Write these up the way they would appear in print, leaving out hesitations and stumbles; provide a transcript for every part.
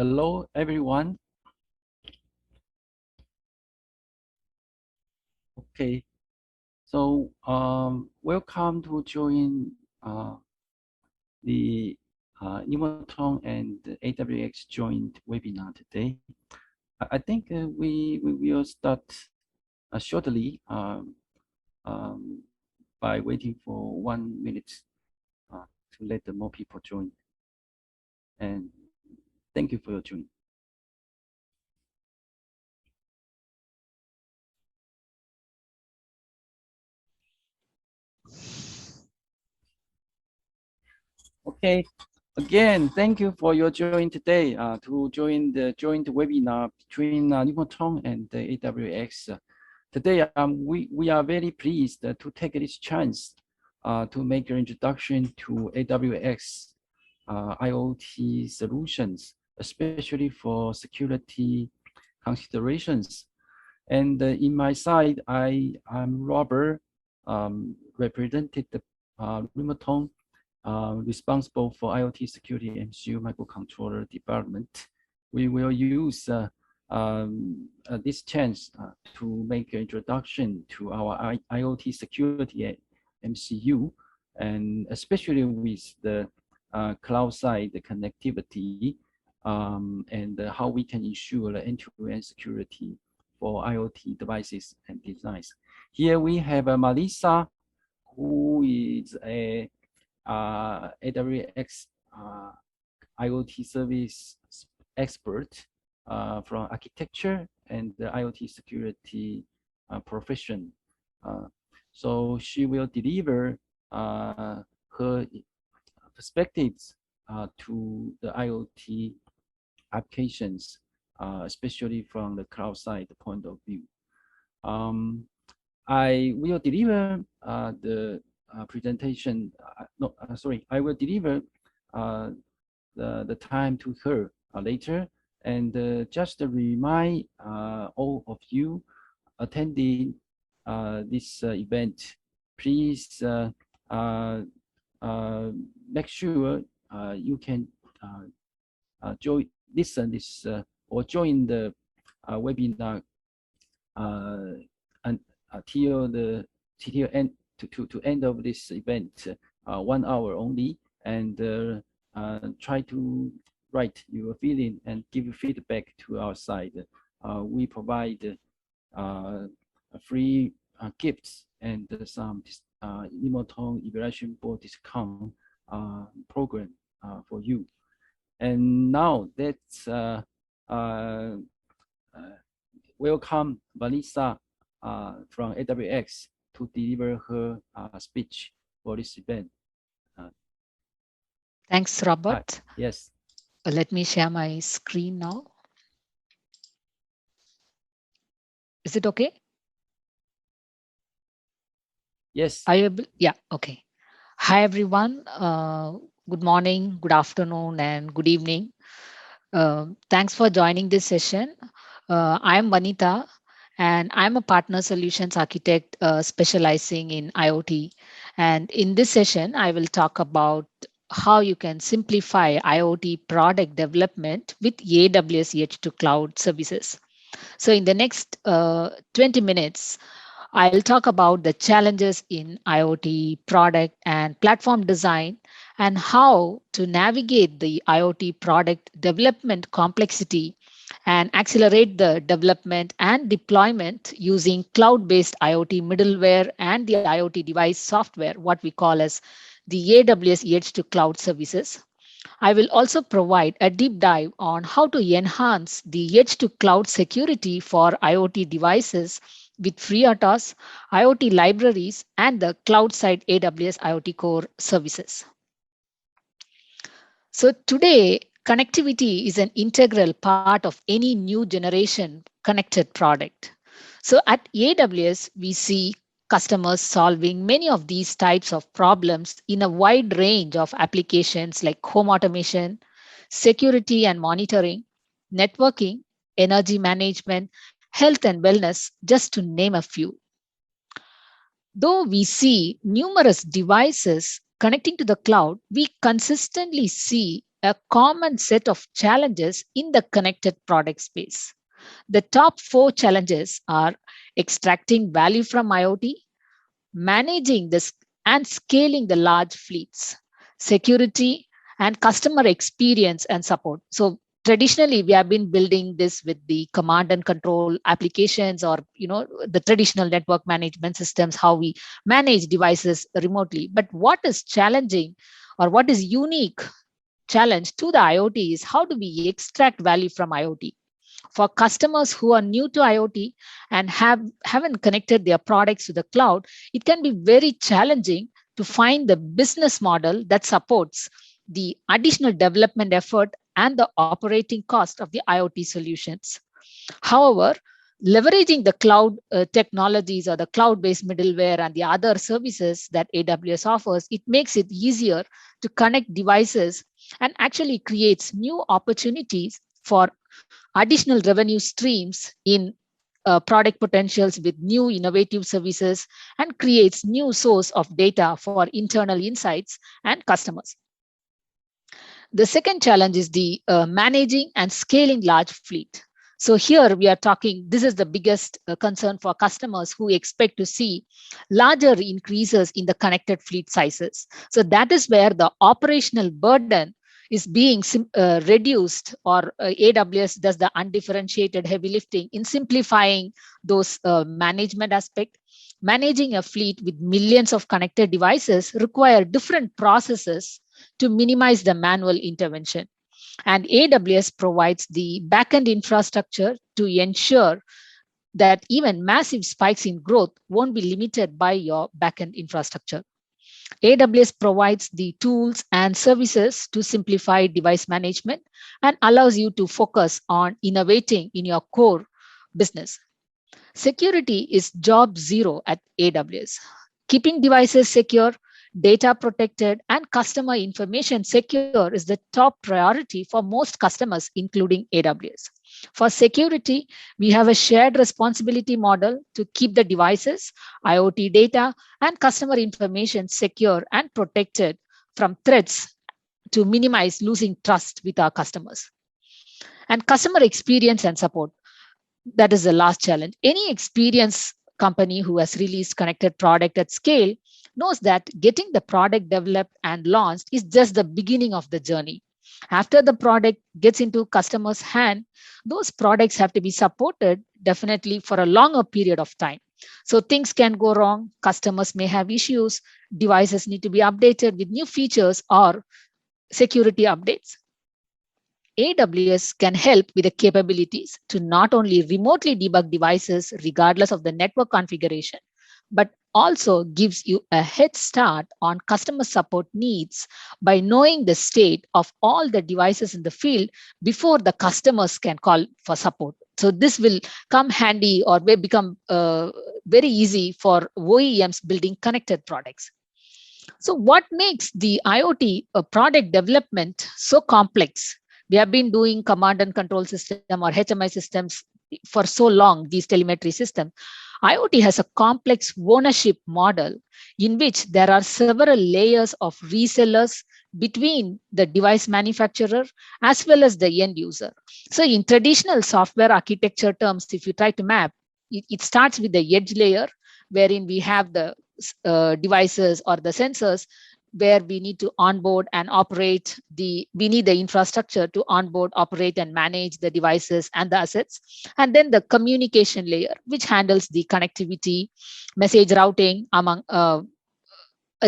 Hello, everyone. Okay, so welcome to join the Nuvoton and the AWS joint webinar today. I think we will start shortly by waiting for 1 minute to let more people join. And thank you for your joining. Okay, again, thank you for your join today to join the joint webinar between Nuvoton and the AWS. Today, we are very pleased to take this chance to make an introduction to AWS IoT solutions, especially for security considerations. And in my side, I'm Robert, represented the Nuvoton, responsible for IoT security MCU microcontroller development. We will use this chance to make an introduction to our IoT security MCU, and especially with the cloud side connectivity and how we can ensure the end-to-end security for IoT devices and designs. Here we have Melissa, who is a AWS IoT service expert from architecture and the IoT security profession. So she will deliver her perspectives to the IoT applications, especially from the cloud side point of view. I will deliver the presentation. I will deliver the time to her later. And just to remind all of you attending this event, please make sure you can listen this or join the webinar until the end to end of this event, 1 hour only, and try to write your feeling and give feedback to our side. We provide free gifts and some Nuvoton evaluation board discount program for you. And now let's welcome Vanessa from AWS to deliver her speech for this event. Thanks, Robert. Yes. Let me share my screen now. Is it okay? Yes. Are you able? Yeah, okay. Hi, everyone. Good morning, good afternoon, and good evening. Thanks for joining this session. I'm Vanita, and I'm a partner solutions architect specializing in IoT. And in this session, I will talk about how you can simplify IoT product development with AWS H2 Cloud Services. So in the next 20 minutes, I'll talk about the challenges in IoT product and platform design and how to navigate the IoT product development complexity and accelerate the development and deployment using cloud-based IoT middleware and the IoT device software, what we call as the AWS H2 Cloud Services. I will also provide a deep dive on how to enhance the edge to cloud security for IoT devices with FreeRTOS, IoT libraries, and the cloud side AWS IoT Core services. So today, connectivity is an integral part of any new generation connected product. So at AWS, we see customers solving many of these types of problems in a wide range of applications like home automation, security and monitoring, networking, energy management, health and wellness, just to name a few. Though we see numerous devices connecting to the cloud, we consistently see a common set of challenges in the connected product space. The top 4 challenges are extracting value from IoT, managing this and scaling the large fleets, security, and customer experience and support. So traditionally, we have been building this with the command and control applications, or the traditional network management systems, how we manage devices remotely. But what is challenging, or what is unique challenge to the IoT, is how do we extract value from IoT? For customers who are new to IoT and haven't connected their products to the cloud, it can be very challenging to find the business model that supports the additional development effort and the operating cost of the IoT solutions. However, leveraging the cloud technologies, or the cloud-based middleware and the other services that AWS offers, it makes it easier to connect devices and actually creates new opportunities for additional revenue streams in product potentials with new innovative services, and creates new source of data for internal insights and customers. The second challenge is the managing and scaling large fleet. So here we are talking, this is the biggest concern for customers who expect to see larger increases in the connected fleet sizes. So that is where the operational burden is being reduced, or AWS does the undifferentiated heavy lifting in simplifying those management aspect. Managing a fleet with millions of connected devices require different processes to minimize the manual intervention. And AWS provides the backend infrastructure to ensure that even massive spikes in growth won't be limited by your backend infrastructure. AWS provides the tools and services to simplify device management and allows you to focus on innovating in your core business. Security is job zero at AWS. Keeping devices secure, data protected, and customer information secure is the top priority for most customers, including AWS. For security, we have a shared responsibility model to keep the devices, IoT data, and customer information secure and protected from threats to minimize losing trust with our customers. And customer experience and support, that is the last challenge. Any experience company who has released connected product at scale knows that getting the product developed and launched is just the beginning of the journey. After the product gets into customers' hand, those products have to be supported definitely for a longer period of time. So things can go wrong, customers may have issues, devices need to be updated with new features or security updates. AWS can help with the capabilities to not only remotely debug devices regardless of the network configuration, but also gives you a head start on customer support needs by knowing the state of all the devices in the field before the customers can call for support. So this will come handy, or will become very easy for OEMs building connected products. So what makes the IoT product development so complex? We have been doing command and control system or HMI systems for so long, these telemetry systems. IoT has a complex ownership model in which there are several layers of resellers between the device manufacturer as well as the end user. So in traditional software architecture terms, if you try to map, it starts with the edge layer, wherein we have the devices or the sensors, where we need to onboard and operate we need the infrastructure to onboard, operate, and manage the devices and the assets. And then the communication layer, which handles the connectivity, message routing among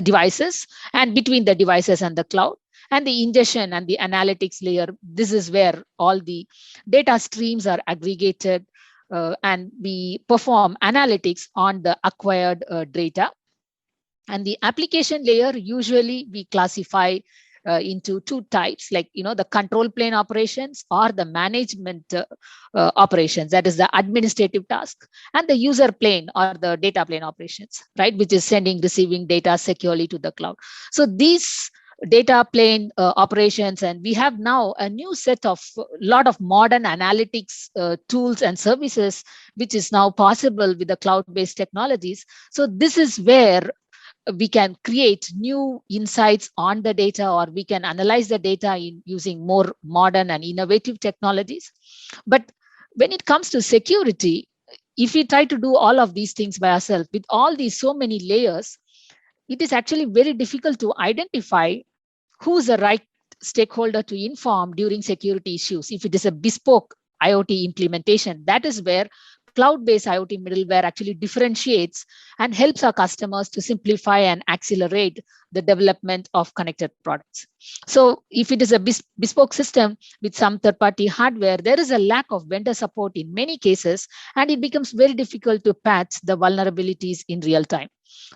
devices and between the devices and the cloud. And the ingestion and the analytics layer, this is where all the data streams are aggregated and we perform analytics on the acquired data. And the application layer, usually we classify into two types, like the control plane operations or the management operations, that is the administrative task, and the user plane or the data plane operations, right, which is sending, receiving data securely to the cloud. So these data plane operations, and we have now a new set of lot of modern analytics tools and services which is now possible with the cloud-based technologies. So this is where we can create new insights on the data, or we can analyze the data using more modern and innovative technologies. But when it comes to security, if we try to do all of these things by ourselves with all these so many layers, it is actually very difficult to identify who's the right stakeholder to inform during security issues. If it is a bespoke IoT implementation, that is where cloud-based IoT middleware actually differentiates and helps our customers to simplify and accelerate the development of connected products. So if it is a bespoke system with some third-party hardware, there is a lack of vendor support in many cases, and it becomes very difficult to patch the vulnerabilities in real time.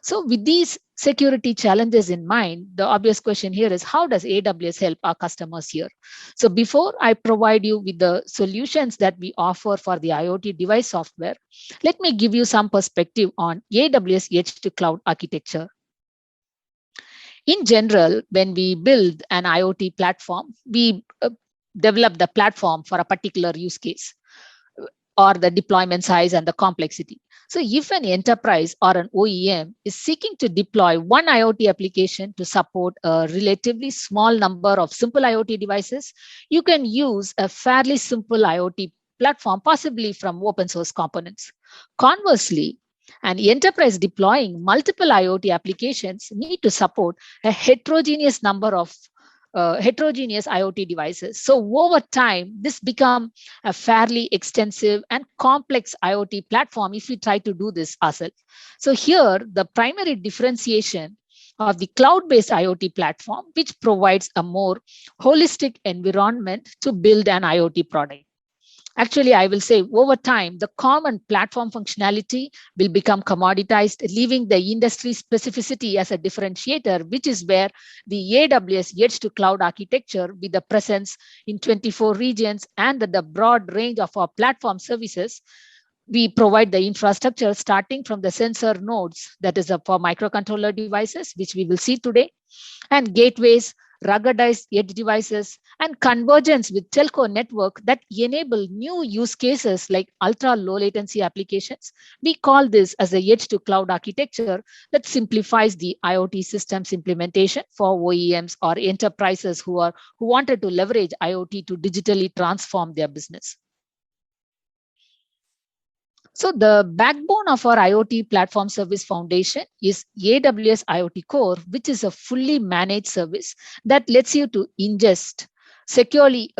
So with these security challenges in mind, the obvious question here is, how does AWS help our customers here? So before I provide you with the solutions that we offer for the IoT device software, let me give you some perspective on AWS Hd Cloud Architecture. In general, when we build an IoT platform, we develop the platform for a particular use case or the deployment size and the complexity. So if an enterprise or an OEM is seeking to deploy one IoT application to support a relatively small number of simple IoT devices, you can use a fairly simple IoT platform, possibly from open source components. Conversely, an enterprise deploying multiple IoT applications need to support a heterogeneous number of heterogeneous IoT devices. So over time, this becomes a fairly extensive and complex IoT platform if we try to do this ourselves. So here, the primary differentiation of the cloud-based IoT platform, which provides a more holistic environment to build an IoT product. Actually, I will say over time, the common platform functionality will become commoditized, leaving the industry specificity as a differentiator, which is where the AWS Hd Cloud Architecture, with the presence in 24 regions and the broad range of our platform services, we provide the infrastructure starting from the sensor nodes, that is for microcontroller devices, which we will see today, and gateways, ruggedized edge devices, and convergence with telco network that enable new use cases like ultra low latency applications. We call this as a edge to cloud architecture that simplifies the IoT systems implementation for OEMs or enterprises who wanted to leverage IoT to digitally transform their business. So the backbone of our IoT platform service foundation is AWS IoT Core, which is a fully managed service that lets you to ingest, securely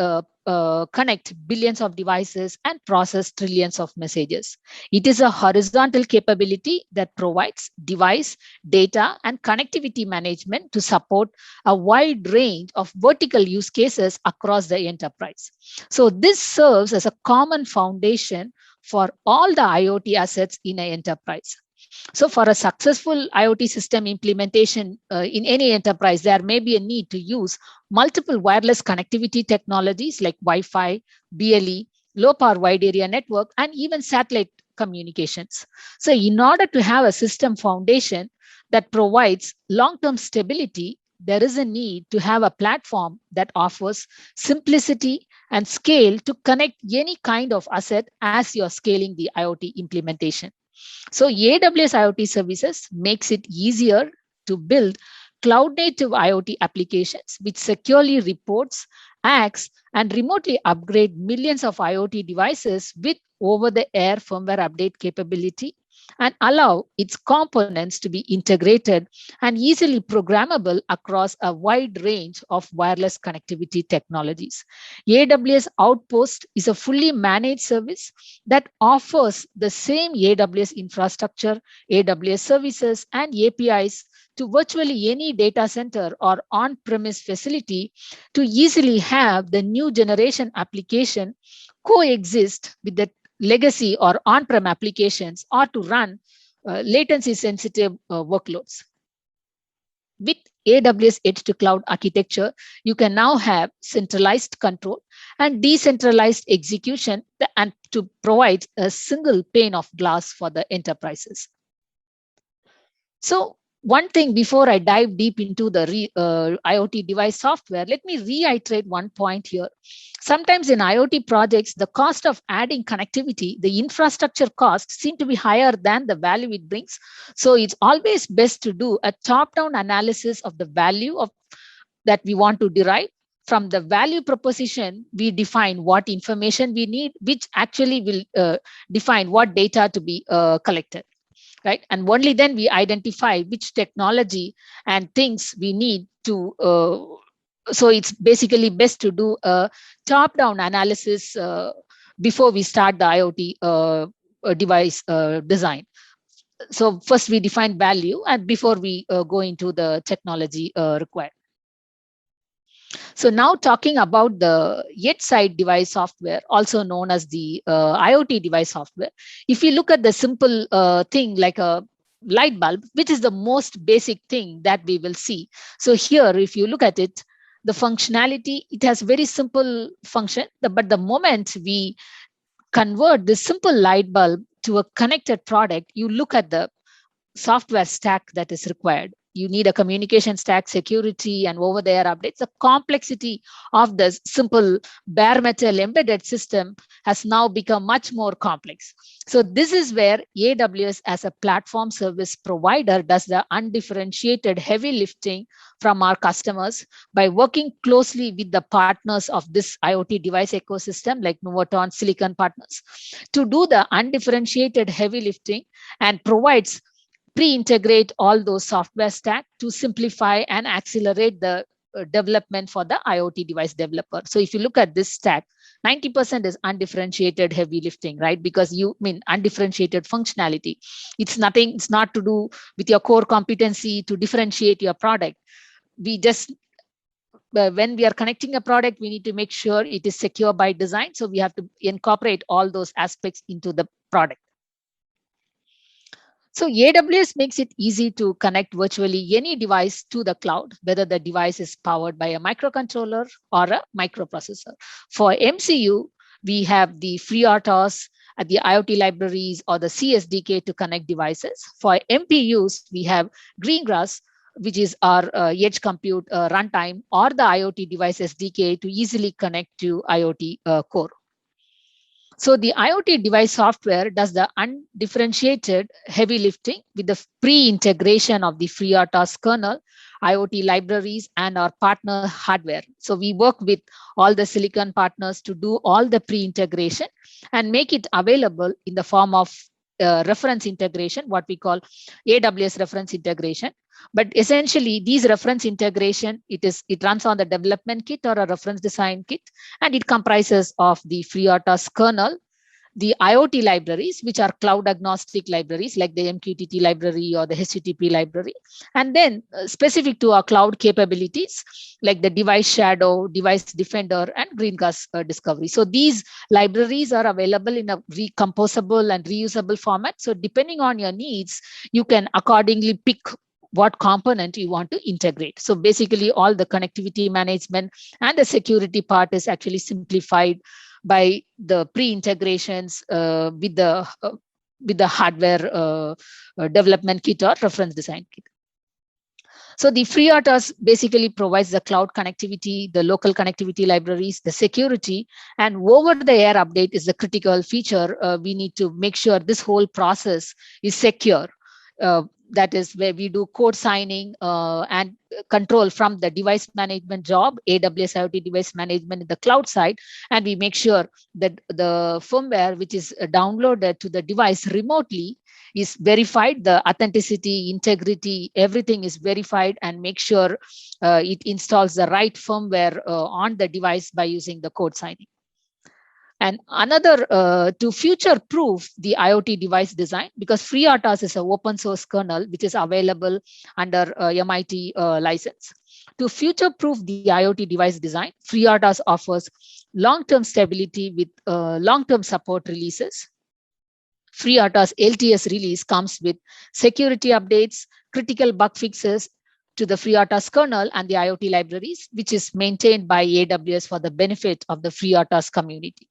connect billions of devices and process trillions of messages. It is a horizontal capability that provides device, data, and connectivity management to support a wide range of vertical use cases across the enterprise. So this serves as a common foundation for all the IoT assets in an enterprise. So for a successful IoT system implementation in any enterprise, there may be a need to use multiple wireless connectivity technologies like Wi-Fi, BLE, low power wide area network, and even satellite communications. So in order to have a system foundation that provides long-term stability, there is a need to have a platform that offers simplicity and scale to connect any kind of asset as you're scaling the IoT implementation. So AWS IoT Services makes it easier to build cloud-native IoT applications which securely reports, acts, and remotely upgrade millions of IoT devices with over-the-air firmware update capability, and allow its components to be integrated and easily programmable across a wide range of wireless connectivity technologies. AWS Outpost is a fully managed service that offers the same AWS infrastructure, AWS services, and APIs to virtually any data center or on-premise facility to easily have the new generation application coexist with the legacy or on-prem applications, or to run latency sensitive workloads. With AWS Edge to Cloud architecture, you can now have centralized control and decentralized execution, and to provide a single pane of glass for the enterprises. So One thing before I dive deep into the IoT device software, let me reiterate one point here. Sometimes in IoT projects, the cost of adding connectivity, the infrastructure costs seem to be higher than the value it brings. So it's always best to do a top-down analysis of the value of that we want to derive. From the value proposition, we define what information we need, which actually will define what data to be collected, right? And only then we identify which technology and things we need to. So it's basically best to do a top-down analysis before we start the IoT device design. So first we define value and before we go into the technology required. So now talking about the yet side device software, also known as the IoT device software. If you look at the simple thing like a light bulb, which is the most basic thing that we will see. So here, if you look at it, the functionality, it has very simple function, but the moment we convert this simple light bulb to a connected product, you look at the software stack that is required. You need a communication stack, security, and over the air updates. The complexity of this simple bare metal embedded system has now become much more complex. So, this is where AWS, as a platform service provider, does the undifferentiated heavy lifting from our customers by working closely with the partners of this IoT device ecosystem, like Nuvoton, Silicon Partners, to do the undifferentiated heavy lifting and provides pre-integrate all those software stack to simplify and accelerate the development for the IoT device developer. So if you look at this stack, 90% is undifferentiated heavy lifting, right? Because you mean undifferentiated functionality. It's nothing, it's not to do with your core competency to differentiate your product. We just when we are connecting a product, we need to make sure it is secure by design. So we have to incorporate all those aspects into the product. So AWS makes it easy to connect virtually any device to the cloud, whether the device is powered by a microcontroller or a microprocessor. For MCU, we have the FreeRTOS, the IoT libraries, or the CSDK to connect devices. For MPUs, we have Greengrass, which is our edge compute runtime, or the IoT device SDK to easily connect to IoT core. So the IoT device software does the undifferentiated heavy lifting with the pre-integration of the FreeRTOS kernel, IoT libraries, and our partner hardware. So we work with all the silicon partners to do all the pre-integration and make it available in the form of reference integration, what we call AWS reference integration. But essentially, these reference integration, it runs on the development kit or a reference design kit, and it comprises of the FreeRTOS kernel, the IoT libraries, which are cloud agnostic libraries like the MQTT library or the HTTP library, and then specific to our cloud capabilities like the device shadow, device defender, and Greengrass discovery. So these libraries are available in a recomposable and reusable format. So depending on your needs, you can accordingly pick what component you want to integrate. So basically all the connectivity management and the security part is actually simplified by the pre-integrations with the hardware development kit or reference design kit. So the FreeRTOS basically provides the cloud connectivity, the local connectivity libraries, the security, and over-the-air update is the critical feature. We need to make sure this whole process is secure. That is where we do code signing and control from the device management job, AWS IoT device management in the cloud side, and we make sure that the firmware which is downloaded to the device remotely is verified, the authenticity, integrity, everything is verified, and make sure it installs the right firmware on the device by using the code signing. And another to future-proof the IoT device design, because FreeRTOS is an open source kernel which is available under MIT license. To future-proof the IoT device design, FreeRTOS offers long-term stability with long-term support releases. FreeRTOS LTS release comes with security updates, critical bug fixes to the FreeRTOS kernel and the IoT libraries, which is maintained by AWS for the benefit of the FreeRTOS community.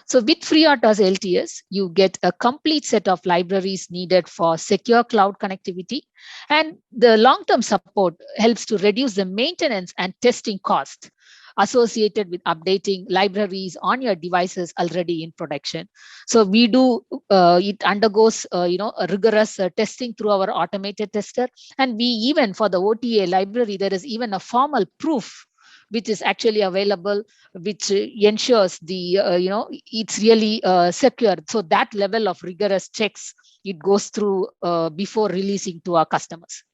So with FreeRTOS LTS, you get a complete set of libraries needed for secure cloud connectivity. And the long-term support helps to reduce the maintenance and testing cost associated with updating libraries on your devices already in production. So we do, it undergoes, a rigorous testing through our automated tester. And we even, for the OTA library, there is even a formal proof which is actually available, which ensures the it's really secure. So that level of rigorous checks it goes through before releasing to our customers.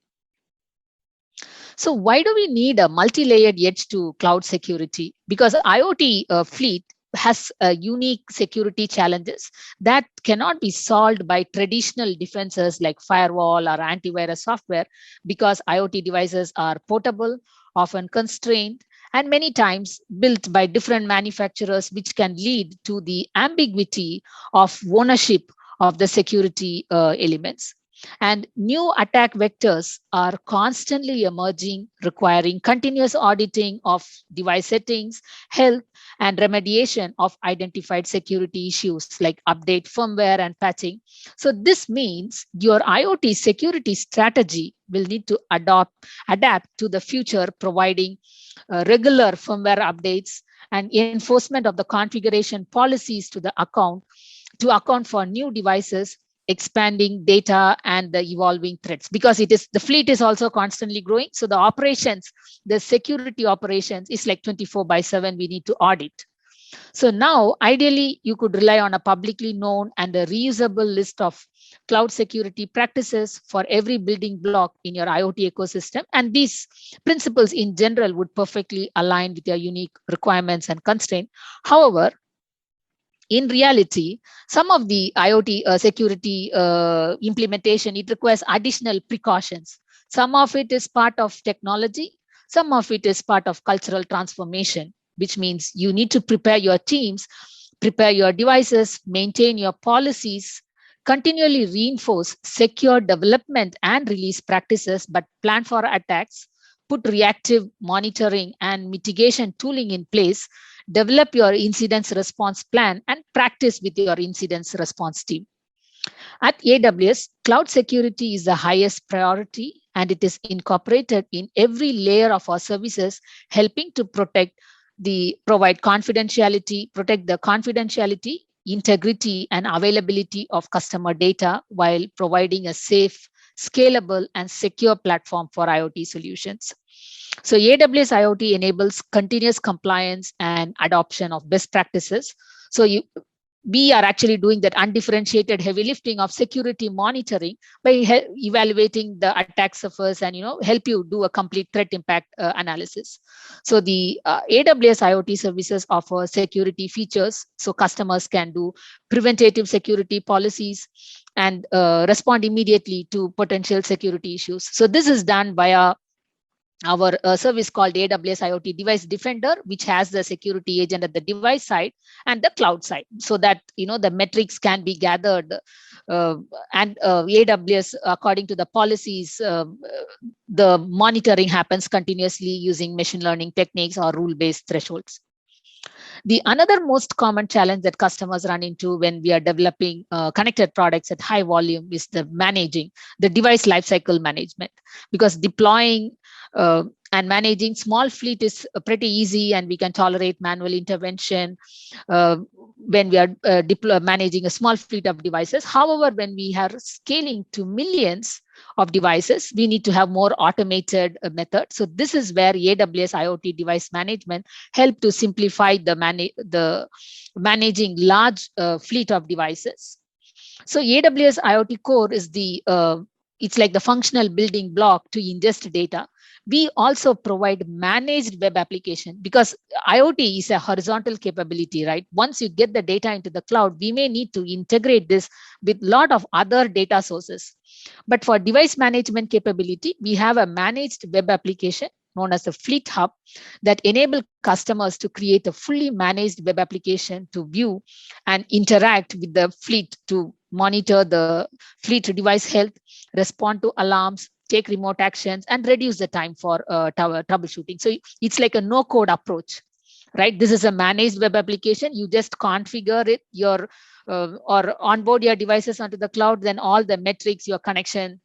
So why do we need a multi-layered edge to cloud security? Because IoT fleet has unique security challenges that cannot be solved by traditional defenses like firewall or antivirus software, because IoT devices are portable, often constrained, and many times built by different manufacturers, which can lead to the ambiguity of ownership of the security elements. And new attack vectors are constantly emerging, requiring continuous auditing of device settings, health, and remediation of identified security issues like update firmware and patching. So this means your IoT security strategy will need to adapt to the future, providing regular firmware updates and enforcement of the configuration policies to account for new devices, expanding data, and the evolving threats, because it is the fleet is also constantly growing. So the operations, the security operations is like 24/7 we need to audit. So now ideally you could rely on a publicly known and a reusable list of cloud security practices for every building block in your IoT ecosystem, and these principles in general would perfectly align with your unique requirements and constraints. However, in reality, some of the IoT security implementation, it requires additional precautions. Some of it is part of technology, some of it is part of cultural transformation, which means you need to prepare your teams, prepare your devices, maintain your policies, continually reinforce secure development and release practices, but plan for attacks, put reactive monitoring and mitigation tooling in place, develop your incidents response plan, and practice with your incidents response team. At AWS, cloud security is the highest priority, and it is incorporated in every layer of our services, helping to protect the confidentiality, integrity, and availability of customer data while providing a safe, scalable, and secure platform for IoT solutions. So AWS IoT enables continuous compliance and adoption of best practices. So we are actually doing that undifferentiated heavy lifting of security monitoring by evaluating the attack surface and help you do a complete threat impact analysis. So the AWS IoT services offer security features, so customers can do preventative security policies and respond immediately to potential security issues. So this is done via our service called AWS IoT Device Defender, which has the security agent at the device side and the cloud side, so that the metrics can be gathered, and AWS, according to the policies, the monitoring happens continuously using machine learning techniques or rule-based thresholds. The another most common challenge that customers run into when we are developing connected products at high volume is the managing the device lifecycle management, because deploying and managing small fleet is pretty easy, and we can tolerate manual intervention when we are managing a small fleet of devices. However, when we are scaling to millions of devices, we need to have more automated methods. So this is where AWS IoT device management help to simplify the managing large fleet of devices. So AWS IoT Core is it's like the functional building block to ingest data. We also provide managed web application, because IoT is a horizontal capability, right? Once you get the data into the cloud, we may need to integrate this with a lot of other data sources. But for device management capability, we have a managed web application known as the Fleet Hub that enable customers to create a fully managed web application to view and interact with the fleet, to monitor the fleet device health, respond to alarms, take remote actions, and reduce the time for troubleshooting. So it's like a no-code approach. right? This is a managed web application. You just configure it, your or onboard your devices onto the cloud, then all the metrics, your connection,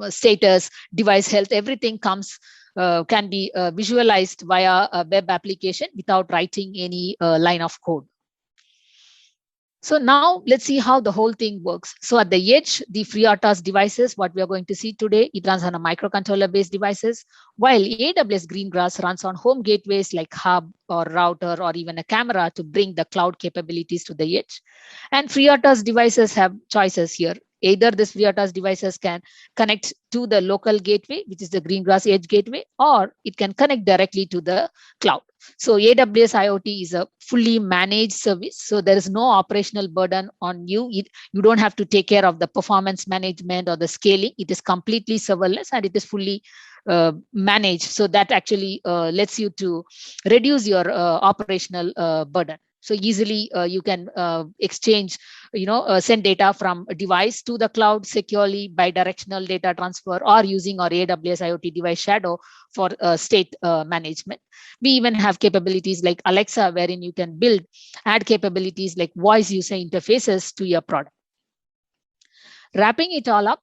status, device health, everything comes can be visualized via a web application without writing any line of code. So now let's see how the whole thing works. So at the edge, the FreeRTOS devices, what we are going to see today, it runs on a microcontroller based devices, while AWS Greengrass runs on home gateways like hub or router or even a camera to bring the cloud capabilities to the edge. And FreeRTOS devices have choices here. Either this FreeRTOS devices can connect to the local gateway, which is the Greengrass Edge gateway, or it can connect directly to the cloud. So AWS IoT is a fully managed service. So there is no operational burden on you. You don't have to take care of the performance management or the scaling. It is completely serverless and it is fully managed. So that actually lets you to reduce your operational burden. So easily you can exchange, send data from a device to the cloud securely, bidirectional data transfer, or using our AWS IoT device shadow for state management. We even have capabilities like Alexa, wherein you can add capabilities like voice user interfaces to your product. Wrapping it all up,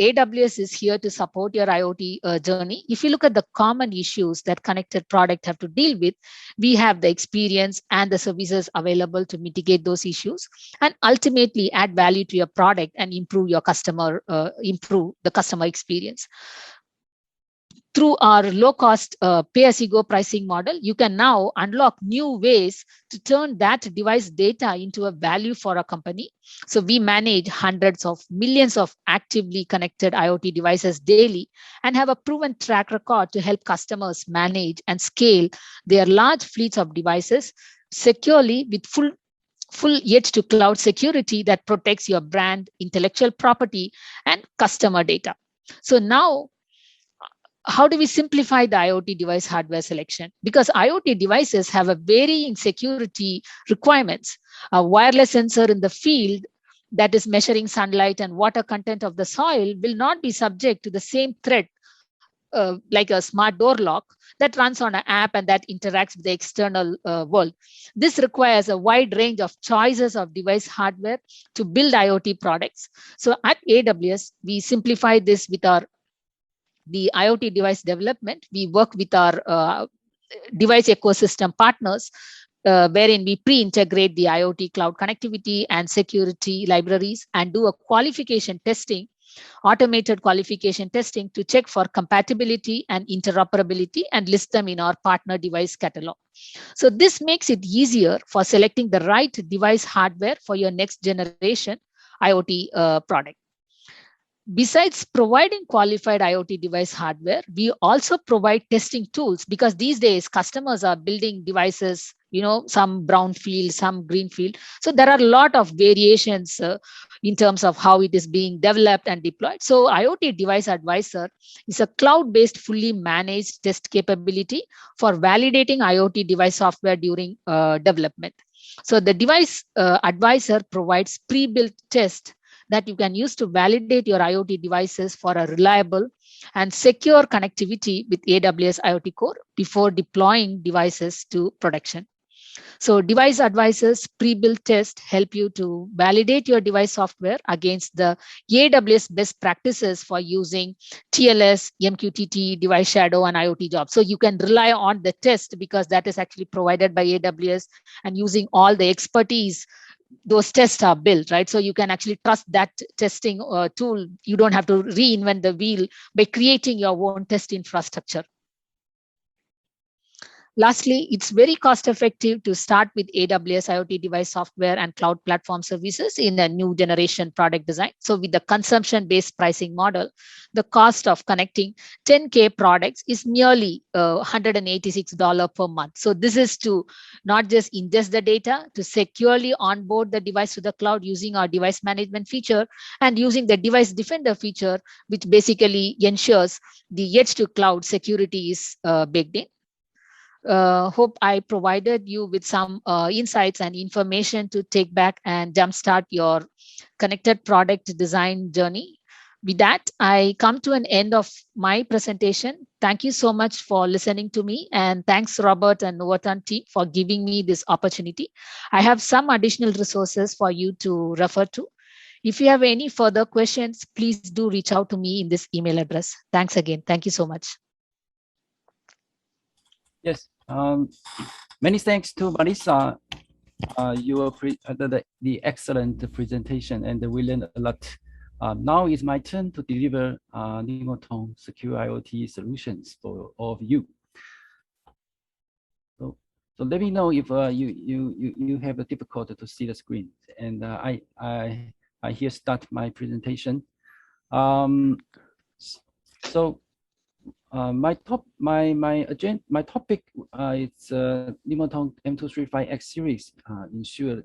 AWS is here to support your IoT journey. If you look at the common issues that connected product have to deal with, we have the experience and the services available to mitigate those issues and ultimately add value to your product and improve the customer experience. Through our low-cost pay-as-you-go pricing model, you can now unlock new ways to turn that device data into a value for a company. So we manage hundreds of millions of actively connected IoT devices daily and have a proven track record to help customers manage and scale their large fleets of devices securely with full edge to cloud security that protects your brand, intellectual property, and customer data. So now, how do we simplify the IoT device hardware selection? Because IoT devices have a varying security requirements. A wireless sensor in the field that is measuring sunlight and water content of the soil will not be subject to the same threat like a smart door lock that runs on an app and that interacts with the external world. This requires a wide range of choices of device hardware to build IoT products. So at AWS, we simplify this with the IoT device development. We work with our device ecosystem partners, wherein we pre-integrate the IoT cloud connectivity and security libraries and do a qualification testing, automated qualification testing to check for compatibility and interoperability and list them in our partner device catalog. So this makes it easier for selecting the right device hardware for your next generation IoT product. Besides providing qualified IoT device hardware, we also provide testing tools because these days customers are building devices, some brownfield, some greenfield. So there are a lot of variations in terms of how it is being developed and deployed. So IoT Device Advisor is a cloud-based, fully managed test capability for validating IoT device software during development. So the Device Advisor provides pre-built tests that you can use to validate your IoT devices for a reliable and secure connectivity with AWS IoT Core before deploying devices to production. So device advisors pre-built test help you to validate your device software against the AWS best practices for using TLS, MQTT, device shadow, and IoT jobs. So you can rely on the test because that is actually provided by AWS and using all the expertise those tests are built, right? So you can actually trust that testing tool. You don't have to reinvent the wheel by creating your own test infrastructure. Lastly, it's very cost effective to start with AWS IoT device software and cloud platform services in a new generation product design. So with the consumption-based pricing model, the cost of connecting 10K products is merely $186 per month. So this is to not just ingest the data, to securely onboard the device to the cloud using our device management feature and using the device defender feature, which basically ensures the edge to cloud security is baked in. Hope I provided you with some insights and information to take back and jumpstart your connected product design journey. With that, I come to an end of my presentation. Thank you so much for listening to me. And thanks, Robert and Nuvoton team, for giving me this opportunity. I have some additional resources for you to refer to. If you have any further questions, please do reach out to me in this email address. Thanks again. Thank you so much. Yes. Many thanks to Marisa. The excellent presentation, and we learned a lot. Now it's my turn to deliver Nuvoton secure IoT solutions for all of you. So let me know if you have a difficulty to see the screen, and I here start my presentation. So my topic is Nuvoton M235X series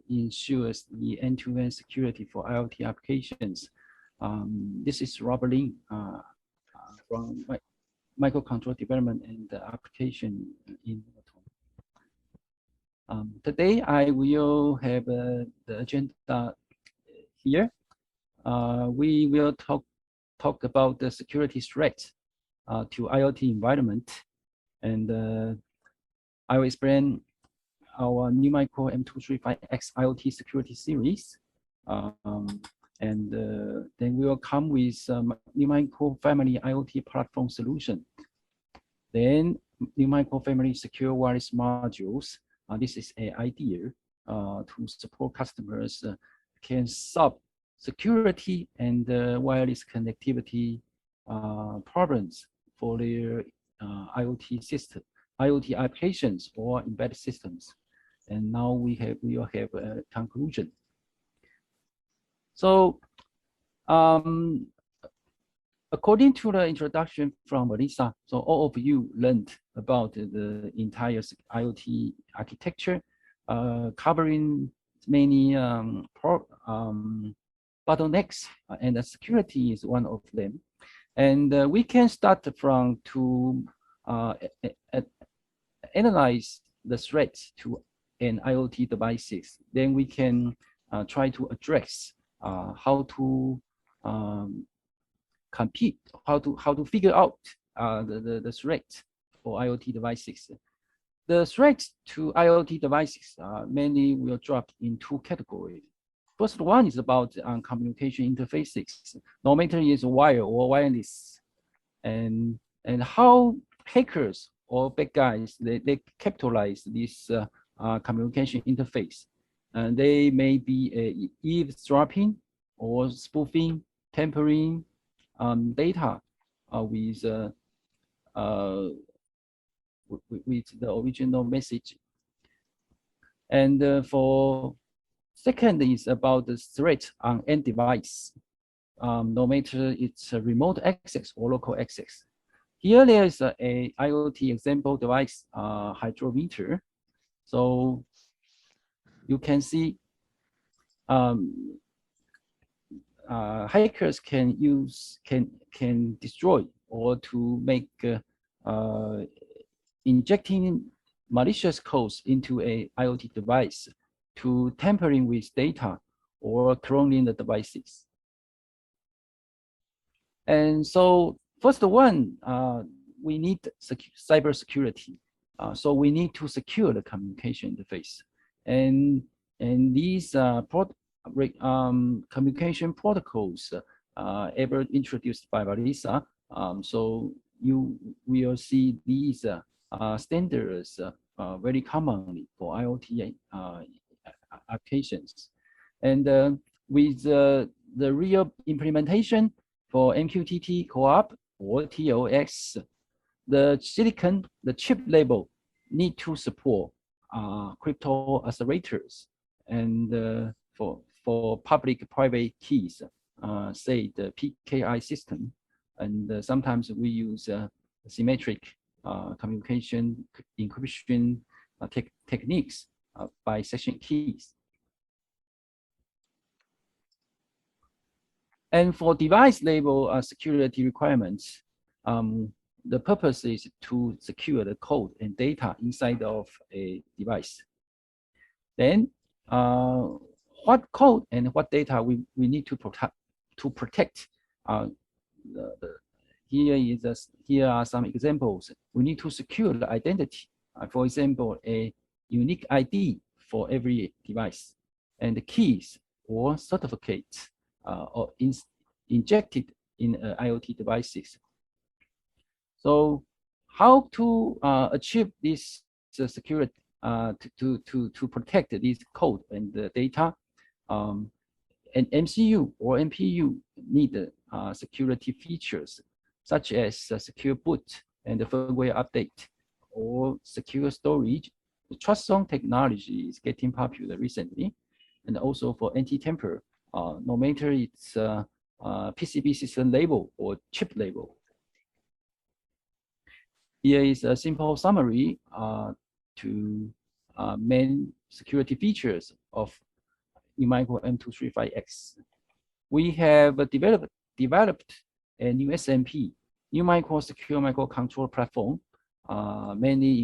ensures the end-to-end security for IoT applications. This is Robert Lin from Microcontroller Development and Application in Nuvoton. Today I will have the agenda here. We will talk about the security threat to IoT environment, and I will explain our NUMICRO M235X IoT Security series, and then we will come with NUMICRO Family IoT Platform Solution. Then NUMICRO Family Secure Wireless Modules. This is an idea to support customers can solve security and wireless connectivity problems for their IoT system, IoT applications or embedded systems. And now we will have a conclusion. So according to the introduction from Marisa, so all of you learned about the entire IoT architecture, covering many bottlenecks, and the security is one of them. And we can start from to analyze the threats to an IoT devices. Then we can try to address how to compete, how to figure out the threat for IoT devices. The threats to IoT devices mainly will drop in two categories. First one is about communication interfaces, no matter it's wire or wireless, and how hackers or bad guys they capitalize this communication interface. And they may be eavesdropping or spoofing, tampering data with the original message. And for second is about the threat on end device, no matter it's a remote access or local access. Here there is a IoT example device, hydrometer. So you can see hackers can destroy or to make injecting malicious codes into a IoT device to tampering with data or cloning the devices. And so first one, we need cyber security. So we need to secure the communication interface. And these communication protocols ever introduced by Marisa. So you will see these standards very commonly for IoT applications. And with the real implementation for MQTT co-op or TOX, the silicon, the chip level need to support crypto accelerators and for public-private keys, say the PKI system, and sometimes we use symmetric communication encryption techniques by session keys. And for device level security requirements, the purpose is to secure the code and data inside of a device. Then what code and what data we need to protect here are some examples. We need to secure the identity. For example, a unique ID for every device, and the keys or certificates or injected in IoT devices. So, how to achieve this security to protect this code and the data? An MCU or MPU need security features such as secure boot and the firmware update or secure storage. The trust zone technology is getting popular recently, and also for anti-tamper, no matter it's PCB system level or chip level. Here is a simple summary to main security features of Numicro M235X. We have developed a new SMP, Numicro Secure Microcontroller platform, mainly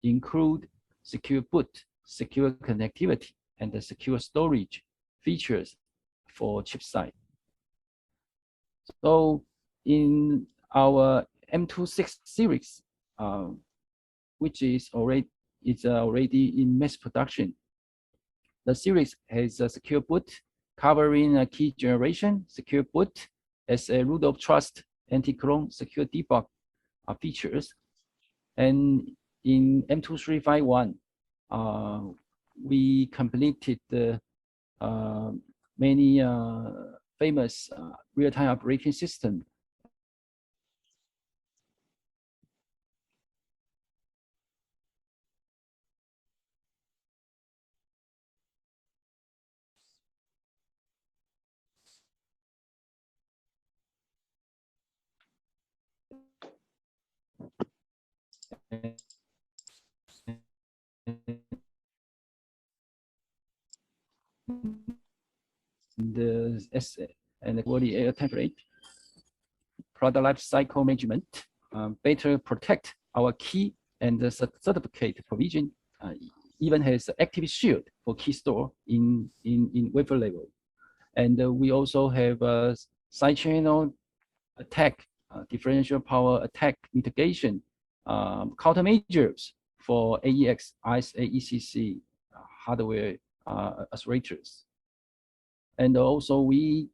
include secure boot, secure connectivity, and the secure storage features for chip side. So in our M26 series, which is already in mass production, the series has a secure boot covering a key generation, secure boot as a root of trust, anti-clone, secure debug features. And in M2351, we completed the many famous real-time operating system. And the quality air template, product life cycle management, better protect our key and the certificate provision, even has active shield for key store in wafer level. And we also have a side channel attack, differential power attack mitigation, countermeasures for AEX, AECC hardware accelerators. And also we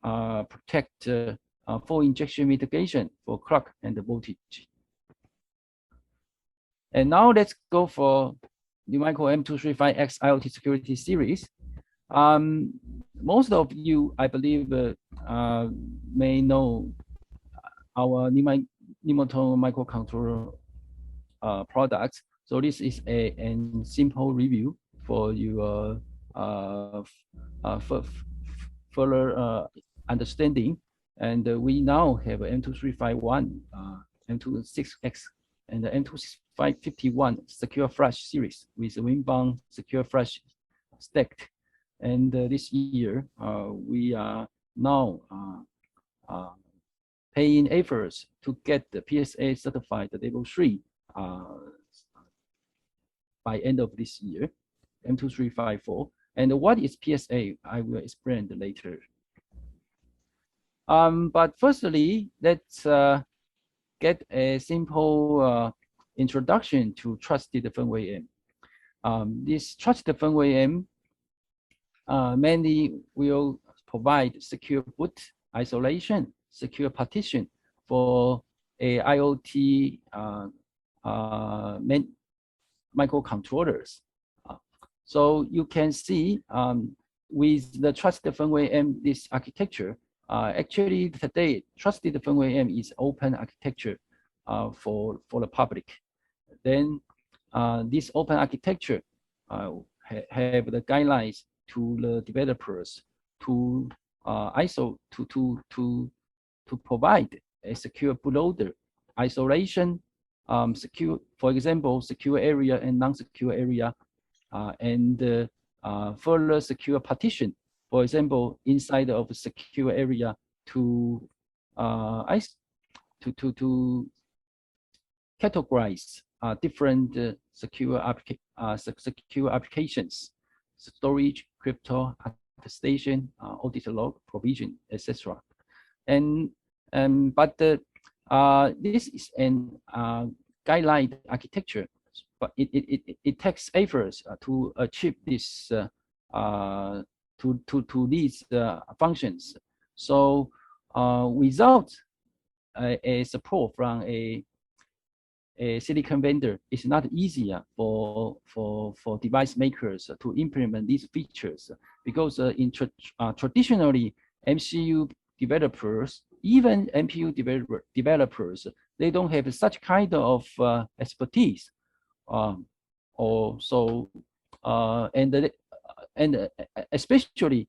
protect for injection mitigation for clock and the voltage. And now let's go for Numicro M235X IoT Security series. Most of you, I believe, may know our Nuvoton microcontroller products. So this is a simple review for your further understanding. And we now have M2351, M26X, and the M2551 Secure Flash series with WinBound Secure Flash stacked. And this year, we are now paying efforts to get the PSA certified level 3 by end of this year, M2354. And what is PSA? I will explain later. But firstly, let's get a simple introduction to Trusted Firmware M. This Trusted Firmware M mainly will provide secure boot, isolation, secure partition for a IoT microcontrollers. So you can see with the Trusted Firmware M, this architecture, actually today, Trusted Firmware M is open architecture for the public. Then this open architecture have the guidelines to the developers to to provide a secure bootloader, isolation, secure, for example, secure area and non-secure area, and further secure partition, for example, inside of a secure area to categorize different secure applications, storage, crypto, attestation, audit log, provision, etc. And But this is an guideline architecture, but it takes efforts to achieve this to these functions. So without a support from a silicon vendor, it's not easy for device makers to implement these features, because traditionally MCU developers, even NPU developers, they don't have such kind of expertise, or so, and especially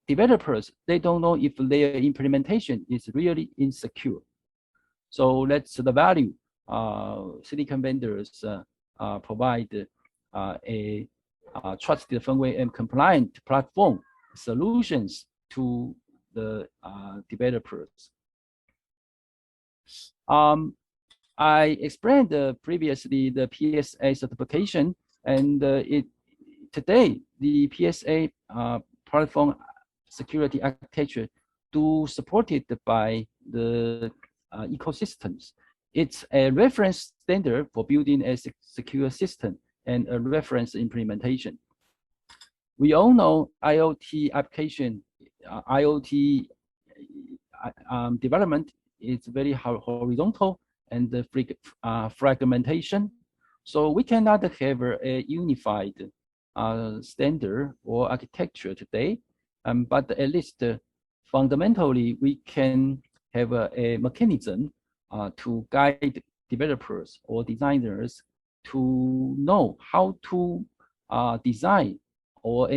developers, they don't know if their implementation is really insecure. So that's the value silicon vendors provide a trusted firmware and compliant platform solutions to the developers. I explained previously the PSA certification, and today the PSA platform security architecture do supported by the ecosystems. It's a reference standard for building a secure system and a reference implementation. We all know IoT application, IoT development is very horizontal and fragmentation. So we cannot have a unified standard or architecture today, but at least fundamentally we can have a mechanism to guide developers or designers to know how to design or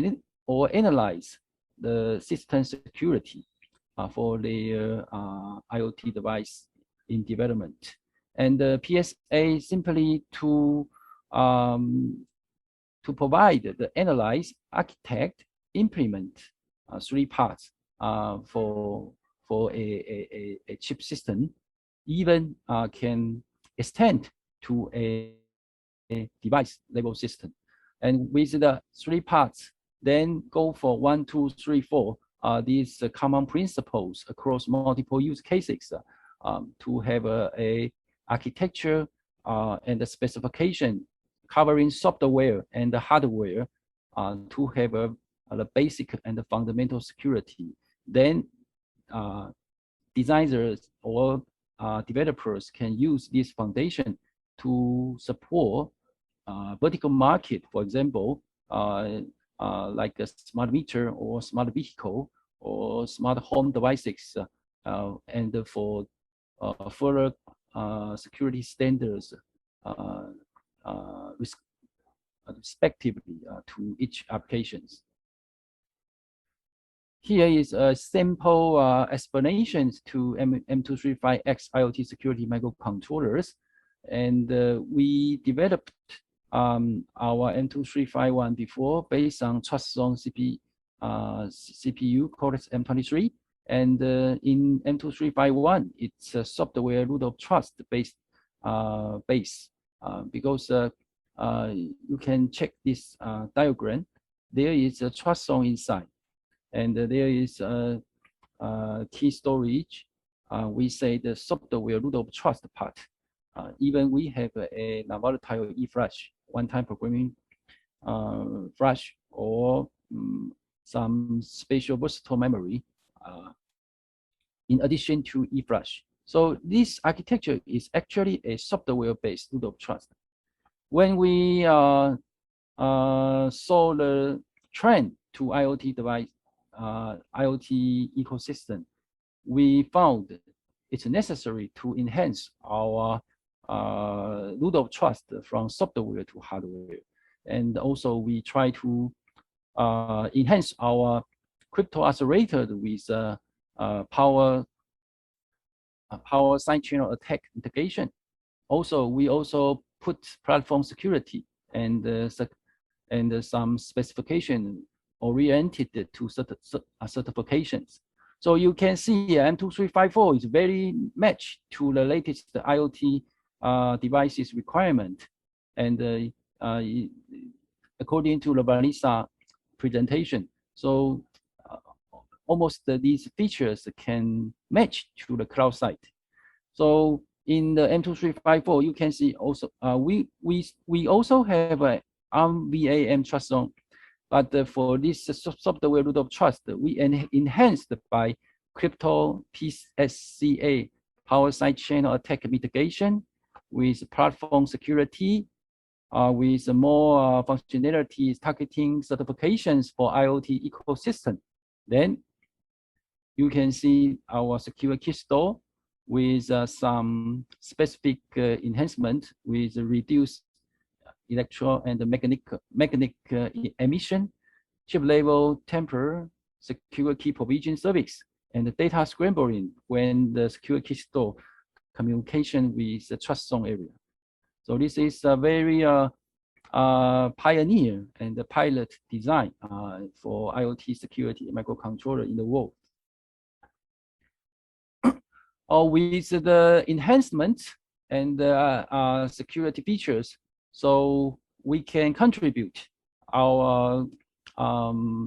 analyze the system security for their IoT device in development. And the PSA simply to provide the analyze, architect, implement 3 parts for a chip system, even can extend to a device level system. And with the 3 parts, then go for 1, 2, 3, 4, these common principles across multiple use cases to have a architecture and a specification covering software and the hardware to have the basic and the fundamental security. Then designers or developers can use this foundation to support vertical market, for example, like a smart meter or smart vehicle or smart home devices, and for further security standards respectively to each applications. Here is a simple explanations to M235X IoT Security microcontrollers, and we developed our M2351 before based on Trust Zone CPU Cortex M23, and in M2351 it's a software root of trust based because you can check this diagram. There is a trust zone inside, and there is a key storage. We say the software root of trust part. Even we have a non-volatile eFlash, one-time programming flash, or some spatial versatile memory in addition to eFlash. So this architecture is actually a software-based root of trust. When we saw the trend to IoT device, IoT ecosystem, we found it's necessary to enhance our root of trust from software to hardware. And also we try to enhance our crypto accelerator with power side channel attack integration. Also, we also put platform security and some specification oriented to certifications. So you can see M2354 is very matched to the latest IoT devices requirement. And according to the Vanessa presentation, so almost these features can match to the cloud side. So in the M2354, you can see also we also have a VAM trust zone, but for this software root of trust, we enhanced by crypto PSCA power side channel attack mitigation with platform security, with more functionalities targeting certifications for IoT ecosystem. Then you can see our secure key store with some specific enhancement with reduced electro and magnetic emission, chip level temper, secure key provision service, and the data scrambling when the secure key store communication with the trust zone area. So this is a very pioneer and the pilot design for IoT security microcontroller in the world. With the enhancement and security features, so we can contribute our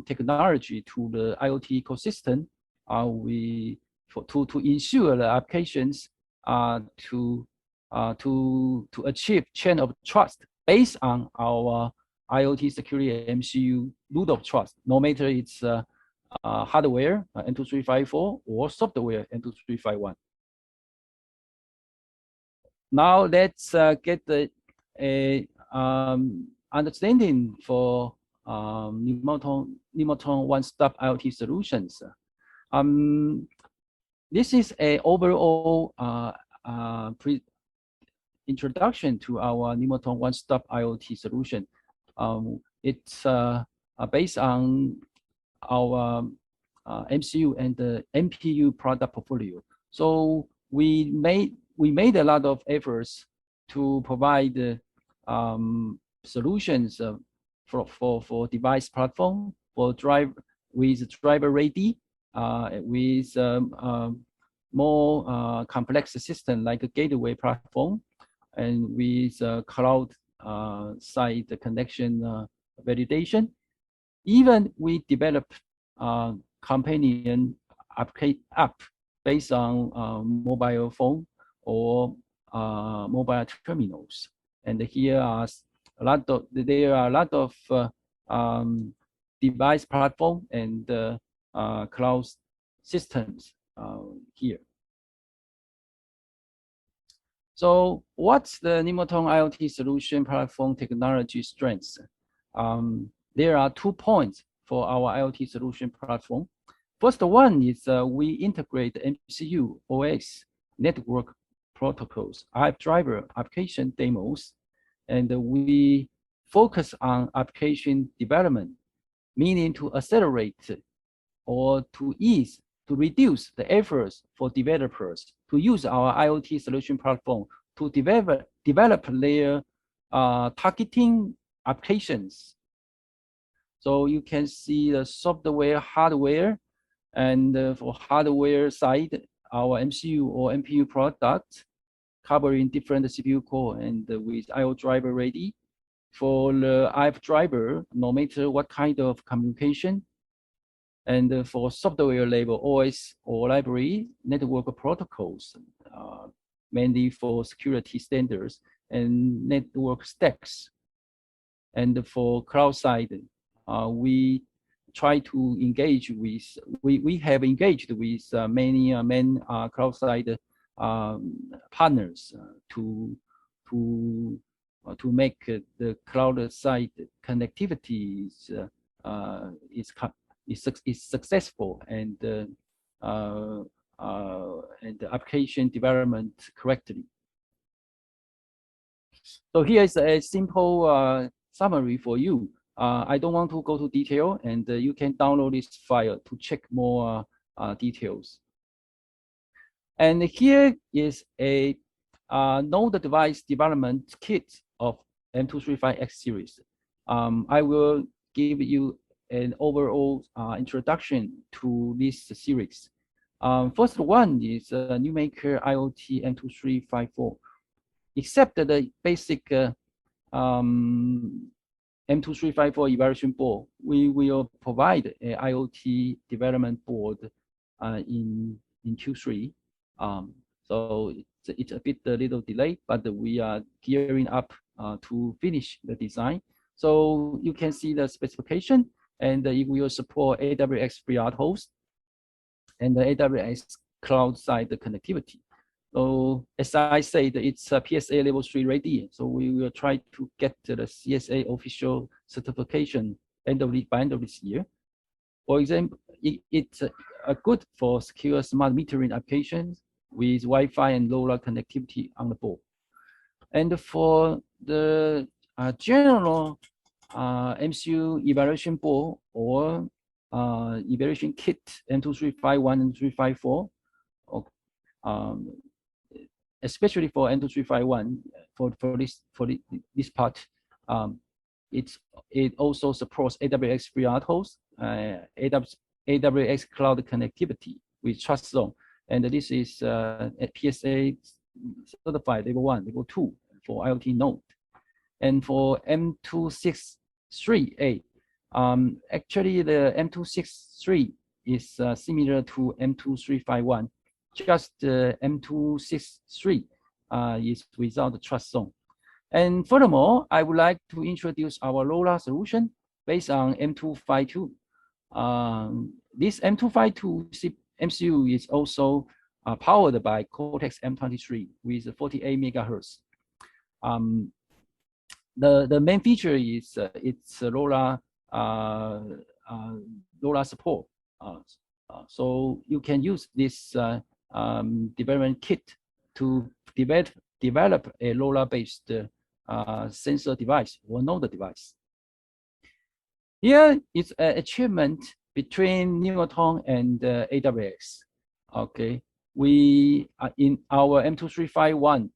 technology to the IoT ecosystem. To ensure the applications to achieve chain of trust based on our IoT security MCU root of trust, no matter it's hardware M2354 or software M2351. Now let's get a understanding for Nuvoton one-stop IoT solutions. This is an overall introduction to our Nuvoton one-stop IoT solution. It's based on our MCU and the MPU product portfolio. So we made a lot of efforts to provide solutions for device platform, for driver ready, with more complex system like a gateway platform, and with cloud side connection validation. Even we develop companion app based on mobile phone or mobile terminals. And here are there are a lot of device platform and cloud systems here. So what's the Nuvoton IoT solution platform technology strengths? There are 2 points for our IoT solution platform. First one is we integrate MCU, OS, network protocols, app driver, application demos, and we focus on application development, meaning to accelerate or to reduce the efforts for developers to use our IoT solution platform to develop their targeting applications. So you can see the software, hardware, and for hardware side, our MCU or MPU product covering different CPU core and with IO driver ready. For the app driver, no matter what kind of communication, and for software level OS or library, network protocols, mainly for security standards and network stacks. And for cloud side, we try to engage with, we have engaged with many main cloud side partners to make the cloud side connectivity is successful and the application development correctly. So here is a simple summary for you. I don't want to go to detail, and you can download this file to check more details. And here is a node device development kit of M235X series. I will give you an overall introduction to this series. First one is NewMaker IoT M2354. Except the basic M2354 evaluation board, we will provide a IoT development board in Q3. So it's a bit a little delayed, but we are gearing up to finish the design. So you can see the specification, and it will support AWS FreeRTOS host and the AWS cloud side connectivity. So as I said, it's a PSA level 3 ready. So we will try to get the CSA official certification by end of this year. For example, it's good for secure smart metering applications with Wi-Fi and LoRa connectivity on the board. And for the general MCU evaluation board or evaluation kit M2351 and 354, especially for M2351, for this part, it also supports AWS FreeRTOS, AWS cloud connectivity with trust zone, and this is at PSA certified level 1, level 2 for IoT node. And for M263A, actually the M263 is similar to M2351. Just M263 is without the trust zone. And furthermore, I would like to introduce our LoRa solution based on M252. This M252 MCU is also powered by Cortex M23 with 48 megahertz. The main feature is it's LoRa support. So you can use this development kit to develop a LoRa-based sensor device or node device. Here is an achievement between Nuvoton and AWS. Okay, we are in our M2351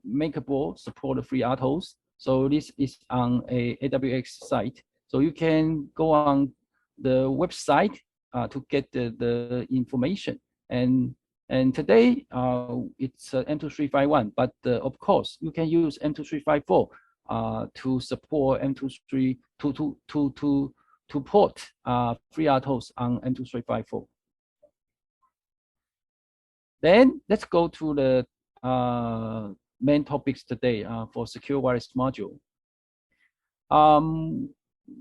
makeable support FreeRTOS. So this is on a AWS site. So you can go on the website to get the information. And today it's M2351, but of course you can use M2354 to support M23 to port FreeRTOS on M2354. Then let's go to the main topics today for secure wireless module.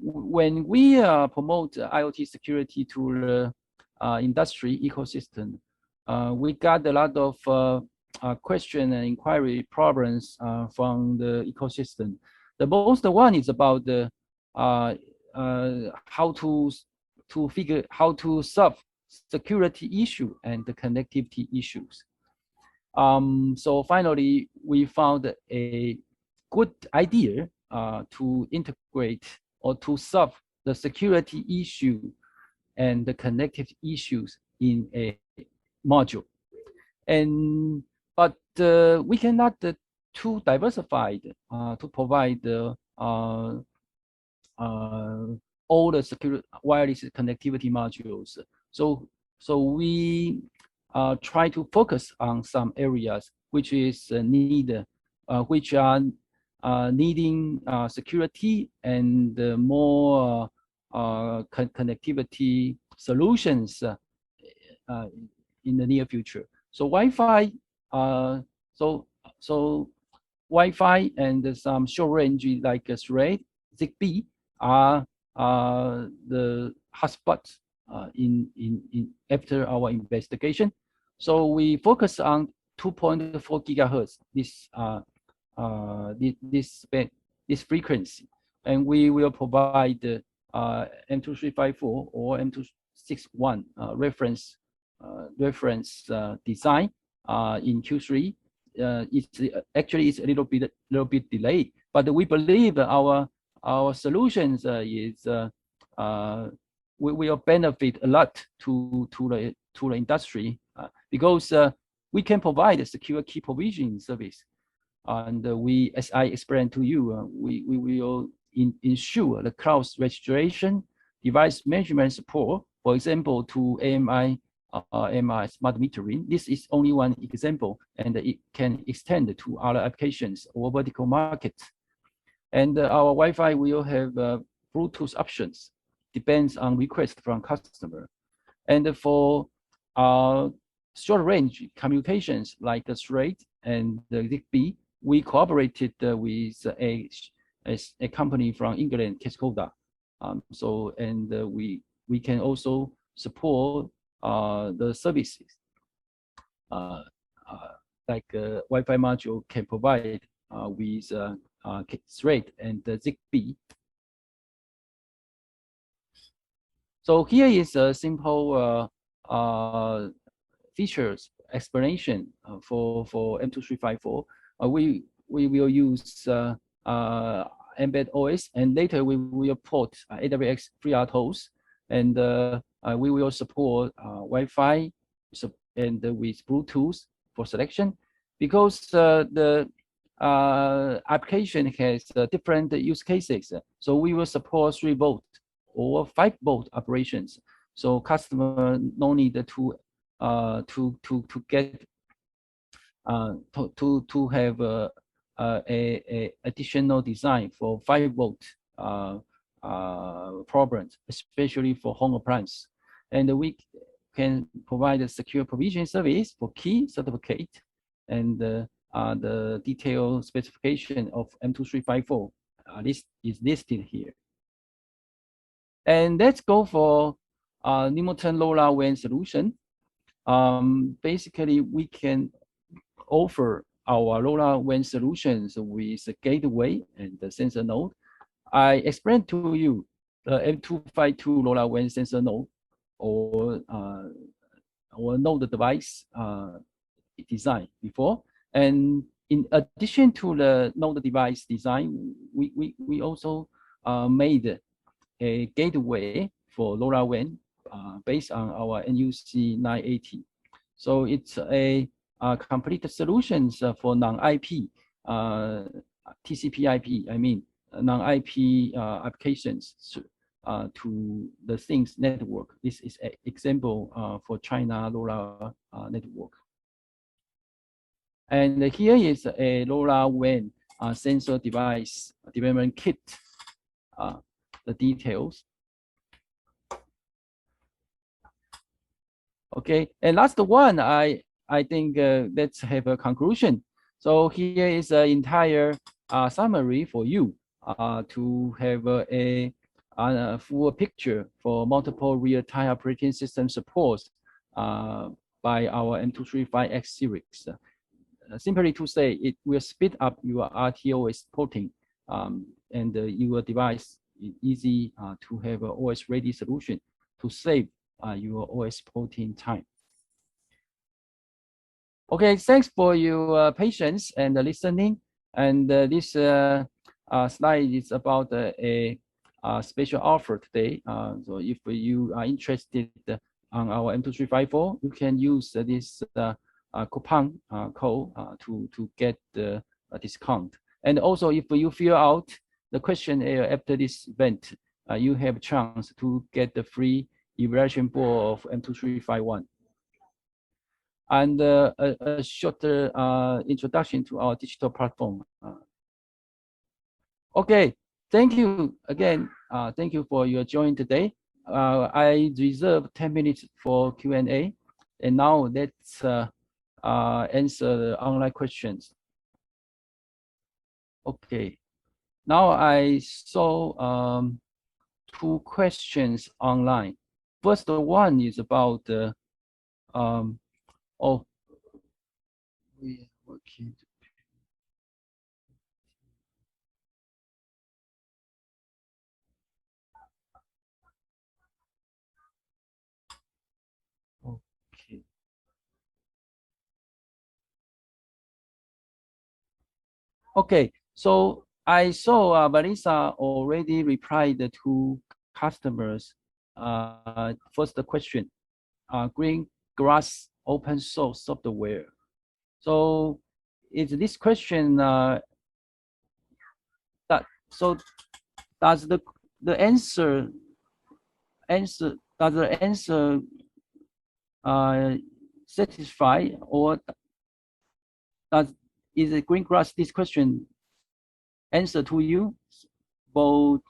When we promote IoT security to the industry ecosystem, we got a lot of question and inquiry problems from the ecosystem. The most one is about the how to solve security issue and the connectivity issues. So finally, we found a good idea to integrate or to solve the security issue and the connectivity issues in a module. But we cannot too diversified to provide all the secure wireless connectivity modules. So we try to focus on some areas which is which are needing security and more connectivity solutions in the near future. So Wi-Fi, Wi-Fi and some short range like Thread, Zigbee are the hotspots in after our investigation. So we focus on 2.4 gigahertz this frequency, and we will provide M2354 or M261 reference design in Q3. It's actually a little bit delayed, but we believe our solutions we will benefit a lot to the industry because we can provide a secure key provisioning service, and we, as I explained to you, we will ensure the cloud registration, device management support, for example, to AMI smart metering. This is only one example, and it can extend to other applications or vertical markets. And our Wi-Fi will have Bluetooth options, depends on request from customer. And for short range communications like the Thread and the Zigbee, we cooperated with a company from England, Cascoda. We can also support the services like Wi-Fi module can provide with Thread and Zigbee. So here is a simple features explanation for M2354. We will use embed OS, and later we will port AWS FreeRTOS, and we will support Wi-Fi and with Bluetooth for selection, because the application has different use cases. So we will support 3-volt or 5-volt operations. So customer no need to get to have a additional design for 5-volt problems, especially for home appliance. And we can provide a secure provision service for key certificate, and the detailed specification of M2354 is listed here. And let's go for Nuvoton LoRaWAN solution. Basically, we can offer our LoRaWAN solutions with a gateway and the sensor node. I explained to you the M252 LoRaWAN sensor node or node device design before. And in addition to the node device design, we also made a gateway for LoRaWAN based on our NUC 980. So it's a complete solutions for non-IP, TCP/IP, I mean, non-IP applications to the Things network. This is an example for China LoRa network. And here is a LoRaWAN sensor device development kit. The details. Okay, and last one, I think let's have a conclusion. So here is an entire summary for you to have a full picture for multiple real-time operating system supports by our M235X series. Simply to say, it will speed up your RTOS porting, and your device is easy to have an OS-ready solution to save your OS porting time. Okay, thanks for your patience and listening. And this slide is about a special offer today. So if you are interested on our M2354, you can use this coupon code to get the discount. And also, if you fill out the questionnaire after this event, you have a chance to get the free evaluation board of M2351. And a shorter introduction to our digital platform. Okay, thank you again. Thank you for your joining today. I reserved 10 minutes for Q&A, and now let's answer the online questions. Okay, now I saw 2 questions online. First one is about oh, we are working. Okay. Okay, so I saw Vanessa already replied to customers. First question, green grass open source software. So is this question that so does the answer satisfy, or is it green grass this question answer to you, both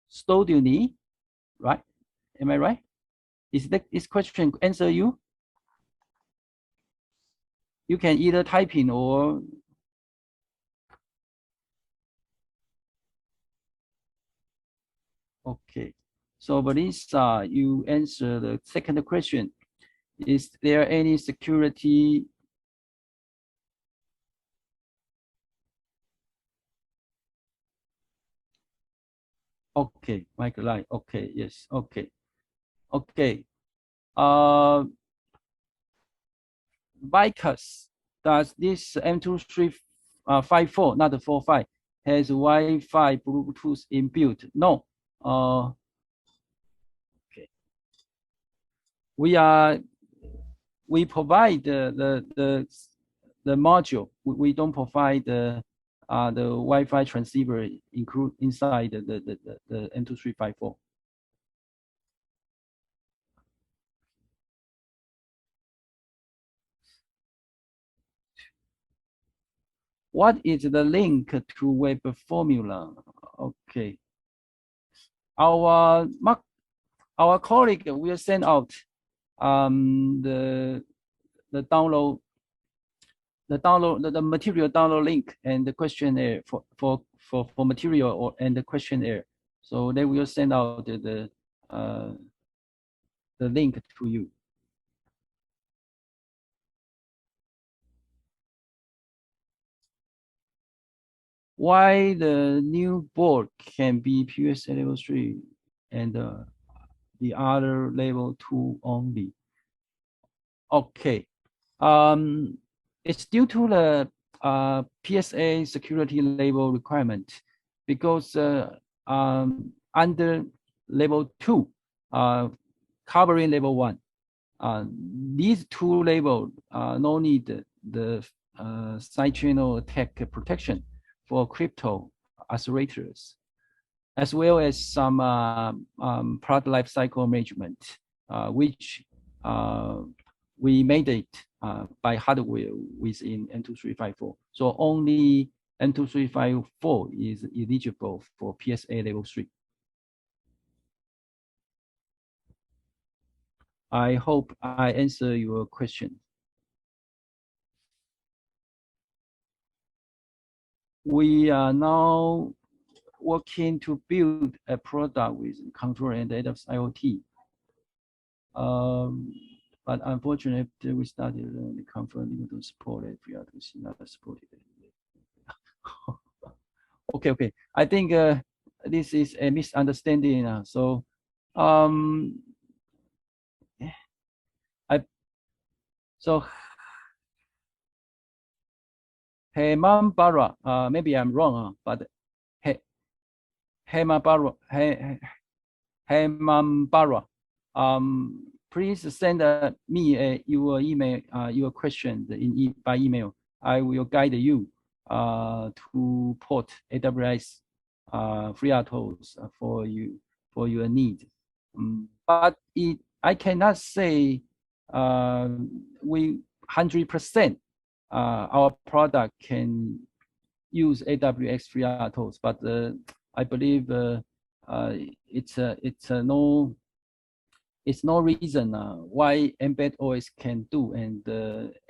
student, right? Am I right? Is this question answer you? You can either type in or okay. So Vanessa, you answer the second question. Is there any security? Okay, Michael Line. Okay, yes, okay. Okay. Vicus, does this M2354, not the 45, has Wi-Fi Bluetooth inbuilt? No. Okay. We provide the module. We don't provide the Wi-Fi transceiver include inside the M2354. What is the link to web formula? Okay. Our colleague will send out the download the material download link and the questionnaire for material or and the questionnaire. So they will send out the link to you. Why the new board can be PSA level 3 and the other level 2 only? Okay. It's due to the PSA security level requirement because under level 2, covering level 1, these two labels no need the side channel attack protection for crypto accelerators, as well as some product lifecycle management, which we made it by hardware within M2354. So only M2354 is eligible for PSA level 3. I hope I answer your question. We are now working to build a product with controller and AWS IoT. But unfortunately, we started the conference to support it. We are not supported. Okay. I think this is a misunderstanding. So, Hemambara, maybe I'm wrong, but Hemambara, please send me your email, your question by email. I will guide you to port AWS FreeRTOS for your need. But I cannot say we 100% our product can use AWS FreeRTOS, but I believe it's no reason why Embed OS can do and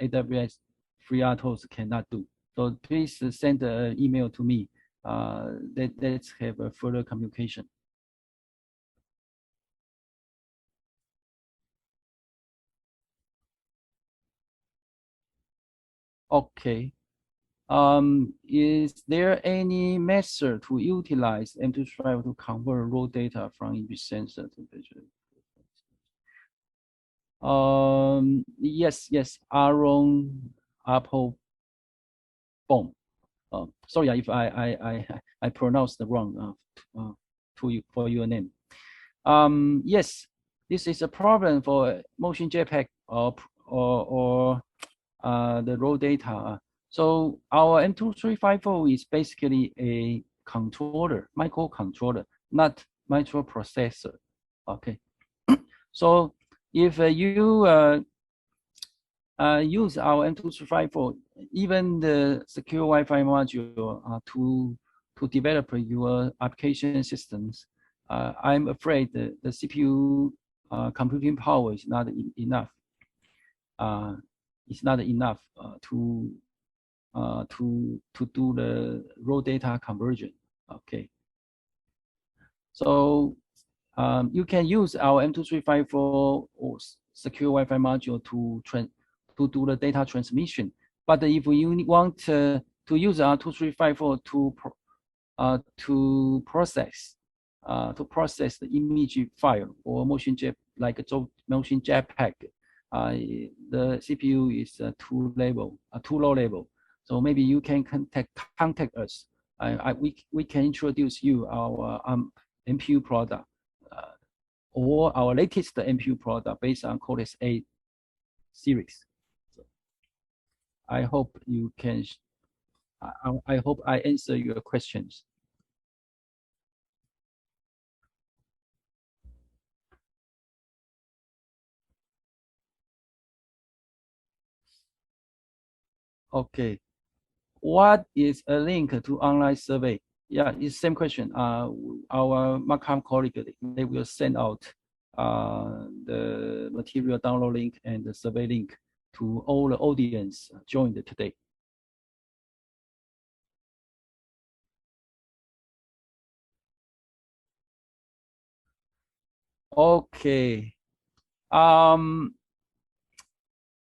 AWS FreeRTOS cannot do. So please send an email to me. Let's have a further communication. Okay. Is there any method to utilize M2 to convert raw data from image sensor to visual? Yes, Aaron Apple Bomb. Sorry if I pronounced wrong for your name. Yes, this is a problem for motion JPEG or the raw data. So our M2354 is basically a controller, microcontroller, not microprocessor. Okay. So if you use our M234, even the secure Wi-Fi module to develop your application systems. I'm afraid the CPU computing power is not enough. It's not enough to do the raw data conversion. Okay. So you can use our M2354 or secure Wi-Fi module to do the data transmission. But if you want to use our 2354 to process the image file or motion like a motion JPEG, the CPU is too low level. So maybe you can contact us. We can introduce you our MPU product or our latest MPU product based on Cortex A series. So I hope you can. I hope I answer your questions. Okay. What is a link to online survey? Yeah, it's the same question. Our Macam colleague, they will send out the material download link and the survey link to all the audience joined today. Okay.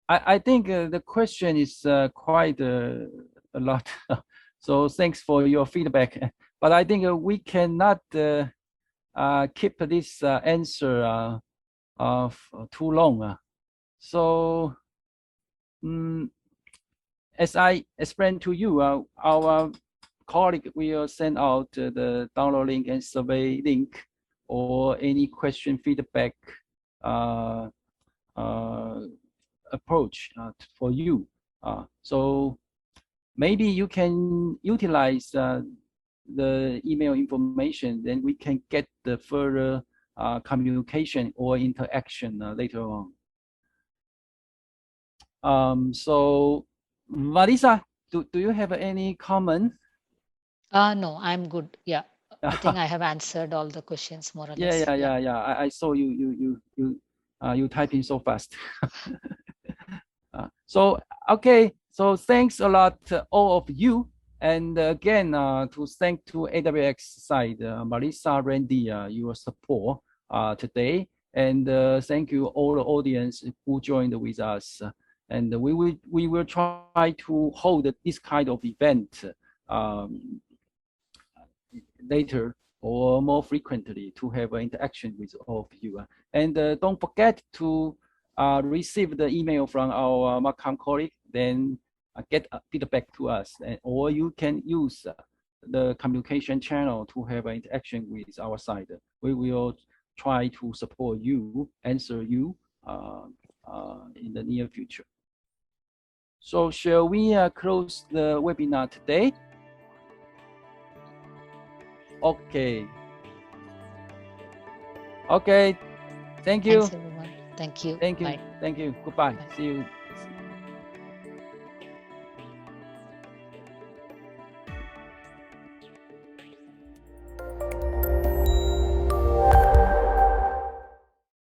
I think the question is quite a lot. So thanks for your feedback. But I think we cannot keep this answer too long. So as I explained to you, our colleague will send out the download link and survey link or any question feedback approach for you. So maybe you can utilize the email information, then we can get the further communication or interaction later on. So Marisa, do you have any comment? No, I'm good. Yeah, I think I have answered all the questions more or less. Yeah. I saw you typing so fast. So okay, so thanks a lot to all of you, and again to thank to AWS side, Marisa, Randy, your support today, and thank you all the audience who joined with us, and we will try to hold this kind of event later or more frequently to have an interaction with all of you. And don't forget to receive the email from our Macam colleague, then get feedback to us, or you can use the communication channel to have an interaction with our side. We will try to support you, answer you in the near future. So shall we close the webinar today? Okay. Okay. Thank you. Thanks, everyone. Thank you. Thank you. Bye. Thank you. Goodbye. Bye. See you.